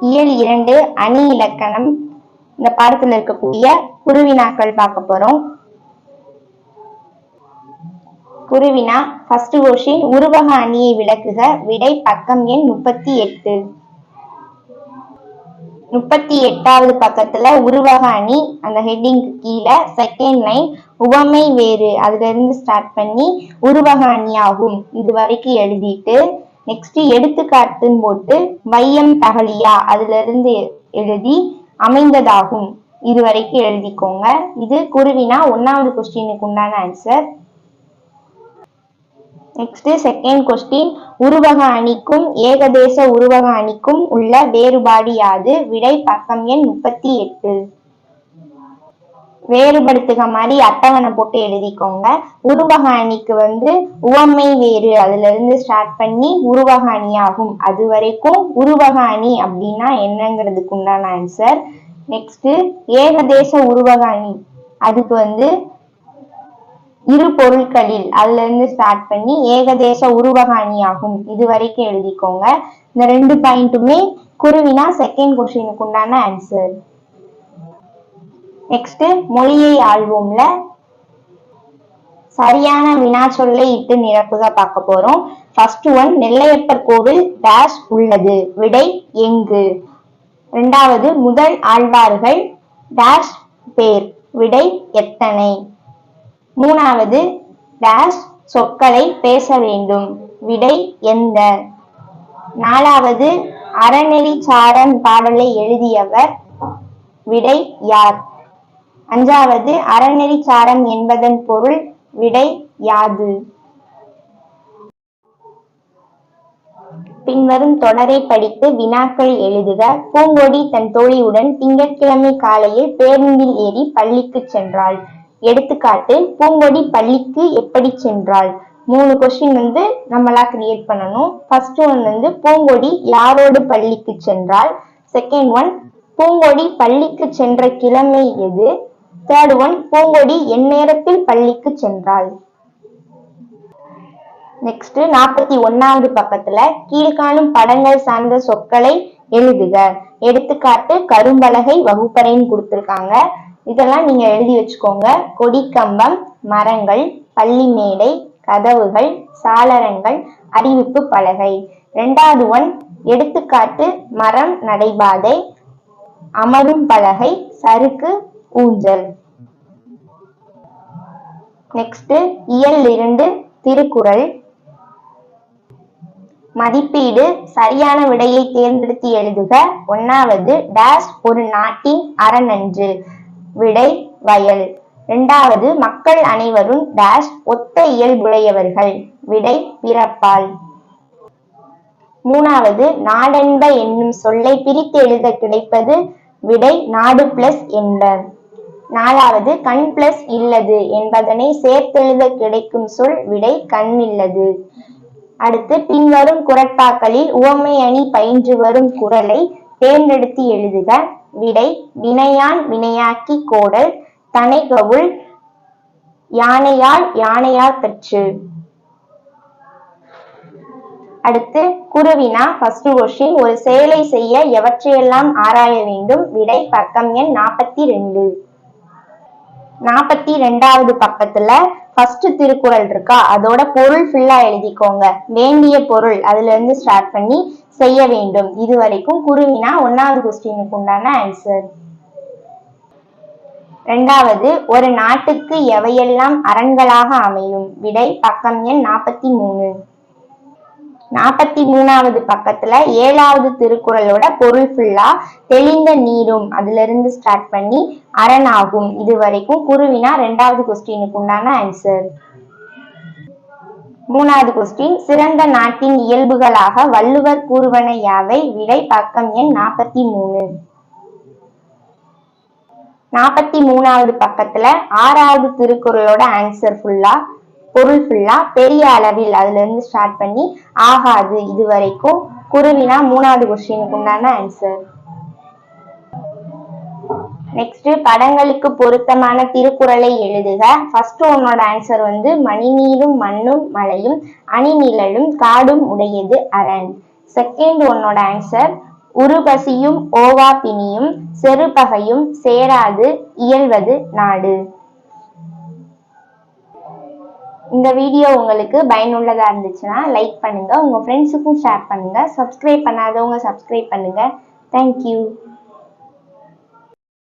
இயல் 2 அணி இலக்கணம். இந்த பாடத்துல இருக்கக்கூடிய குருவினாக்கள் பார்க்க போறோம். குருவினா ஃபர்ஸ்ட் கொஸ்டின், உருவக அணியை விளக்குக. விடை பக்கம் எண் 38. 38வது பக்கத்துல உருவக அணி அந்த ஹெட்டிங்க்கு கீழே செகண்ட் லைன் உவமை வேறு அதுல இருந்து ஸ்டார்ட் பண்ணி உருவக அணி ஆகும் இது வரைக்கும் எழுதிட்டு நெக்ஸ்ட் எடுத்துக்காட்டுன்னு போட்டு வையம் தகலியா அதுல இருந்து எழுதி அமைந்ததாகும் இது வரைக்கும் எழுதிக்கோங்க. இது குருவினா 1வது கொஸ்டினுக்கு உண்டான ஆன்சர். நெக்ஸ்ட் செகண்ட் கொஸ்டின், உருவக அணிக்கும் ஏகதேச உருவக அணிக்கும் உள்ள வேறுபாடு யாது? விடை பக்கம் எண் 38. வேறுபடுத்துக மாதிரி அட்டவணை போட்டு எழுதிக்கோங்க. உருவக அணிக்கு உவமை வேறு அதுல இருந்து ஸ்டார்ட் பண்ணி உருவக அணி ஆகும் அது வரைக்கும் உருவக அணி அப்படின்னா என்னங்கிறதுக்கு உண்டான ஆன்சர். நெக்ஸ்ட் ஏகதேச உருவக அணி அதுக்கு இரு பொருட்களில் அதுல இருந்து ஸ்டார்ட் பண்ணி ஏகதேச உருவக அணி ஆகும் இது வரைக்கும் எழுதிக்கோங்க. இந்த 2 பாயிண்ட்டுமே குருவினா செகண்ட் கொஸ்டினுக்கு உண்டான ஆன்சர். நெக்ஸ்ட் மொழியை ஆள்வோம்ல சரியான வினா சொல்லை இட்டு நிரப்புக பார்க்க போறோம். ஃபர்ஸ்ட் ஒன், நெல்லையப்பர் கோவில் டேஷ் உள்ளது. விடை எங்கு. 2வது, முதல் ஆழ்வார்கள் டேஷ் பேர். விடை எத்தனை. 3வது, டேஷ் சொற்களை பேச வேண்டும். விடை எந்த. 4வது, அறநெறி சாரம் பாடலை எழுதியவர். விடை யார். 5வது, அறநெறி சாரம் என்பதன் பொருள். விடை யாது. பின்வரும் தொடரை படித்து வினாக்கள் எழுதுக. பூங்கொடி தன் தோழியுடன் திங்கட்கிழமை காலையில் பேருந்தில் ஏறி பள்ளிக்கு சென்றாள். எடுத்துக்காட்டு, பூங்கொடி பள்ளிக்கு எப்படி சென்றாள். 3 கொஸ்டின் நம்மளா கிரியேட் பண்ணணும். ஃபர்ஸ்ட் ஒன் பூங்கொடி யாரோடு பள்ளிக்கு சென்றாள். செகண்ட் ஒன், பூங்கொடி பள்ளிக்கு சென்ற கிழமை எது. தேர்ட் ஒன், பூங்கொடி எந்நேரத்தில் பள்ளிக்கு சென்றாள். நெக்ஸ்ட் 41வது பக்கத்துல கீழ்காணும் படங்கள் சார்ந்த சொற்களை எழுதுக. எடுத்துக்காட்டு, கரும்பலகை, வகுப்பறைன்னு கொடுத்திருக்காங்க. இதெல்லாம் நீங்க எழுதி வச்சுக்கோங்க. கொடிக்கம்பம், மரங்கள், பள்ளி மேடை, கதவுகள், சாளரங்கள், அறிவிப்பு பலகை. 2வது ஒன், எடுத்துக்காட்டு, மரம், நடைபாதை, அமரும் பலகை, சறுக்கு, ஊஞ்சல். நெக்ஸ்ட் இயல் 2 திருக்குறள். மதிப்பீடு சரியான விடையை தேர்ந்தெடுத்து எழுதுக. 1வது, டேஷ் ஒரு நாட்டின் அறநன்று. விடை வயல். 2வது, மக்கள் அனைவரும் டேஷ் ஒத்த இயல்புடையவர்கள். விடை பிறப்பால். 3வது, நாடென்ப என்னும் சொல்லை பிரித்து எழுத கிடைப்பது. விடை நாடு பிளஸ் என்ப. 4வது, கண் பிளஸ் இல்லது என்பதனை சேர்த்தெழுத கிடைக்கும் சொல். விடை கண் இல்லது. அடுத்து பின்வரும் குறட்பாக்களில் உவமை அணி பயின்று வரும் குறளை தேர்ந்தெடுத்து எழுதுக. விடை வினையான் வினையாக்கி கோடல், தனைகவுள், யானையால் யானையால் பெற்று. அடுத்து குருவினா ஃபர்ஸ்ட் கொஸ்டின், ஒரு செயலை செய்ய எவற்றையெல்லாம் ஆராய வேண்டும். விடை பக்கம் எண் 42. 42வது பக்கத்துல ஃபர்ஸ்ட் திருக்குறள் இருக்கா அதோட பொருள் ஃபுல்லா எழுதிக்கோங்க. வேண்டிய பொருள் அதுல இருந்து ஸ்டார்ட் பண்ணி செய்ய வேண்டும் இது வரைக்கும் குருவினா 1வது கொஸ்டினுக்கு உண்டான ஆன்சர். 2வது, ஒரு நாட்டுக்கு எவையெல்லாம் அரண்களாக அமையும். விடை பக்கம் எண் 43. 43வது பக்கத்துல 7வது திருக்குறளோட பொருள் ஃபுல்லா தெளிந்த நீரும் அதுல இருந்து ஸ்டார்ட் பண்ணி அரணாகும் இது வரைக்கும் குருவினா 2வது கொஸ்டினுக்கு உண்டான ஆன்சர். 3வது கொஸ்டின், சிறந்த நாட்டின் இயல்புகளாக வள்ளுவர் கூறுவன யாவை. விடை பக்கம் எண் 43. 43வது பக்கத்துல 6வது திருக்குறளோட ஆன்சர் ஃபுல்லா பொருள் ஃபுல்லா பெரிய அளவில் அதுல இருந்து ஸ்டார்ட் பண்ணி ஆகாது இது வரைக்கும் குருவினா 3வது கொஸ்டினுக்கு உண்டான ஆன்சர். நெக்ஸ்ட் படங்களுக்கு பொருத்தமான திருக்குறளை எழுதுக. ஃபர்ஸ்ட் ஒன்னோட ஆன்சர் மணிநீரும் மண்ணும் மலையும் அணிநிழலும் காடும் உடையது அரண். செகண்ட் ஒன்னோட ஆன்சர், உருபசியும் ஓவா பிணியும் செருபகையும் சேராது இயல்வது நாடு. இந்த வீடியோ உங்களுக்கு பயனுள்ளதா இருந்துச்சுன்னா லைக் பண்ணுங்க, உங்க ஃப்ரெண்ட்ஸுக்கும் ஷேர் பண்ணுங்க, சப்ஸ்கிரைப் பண்ணாதவங்க சப்ஸ்கிரைப் பண்ணுங்க. தேங்க்யூ.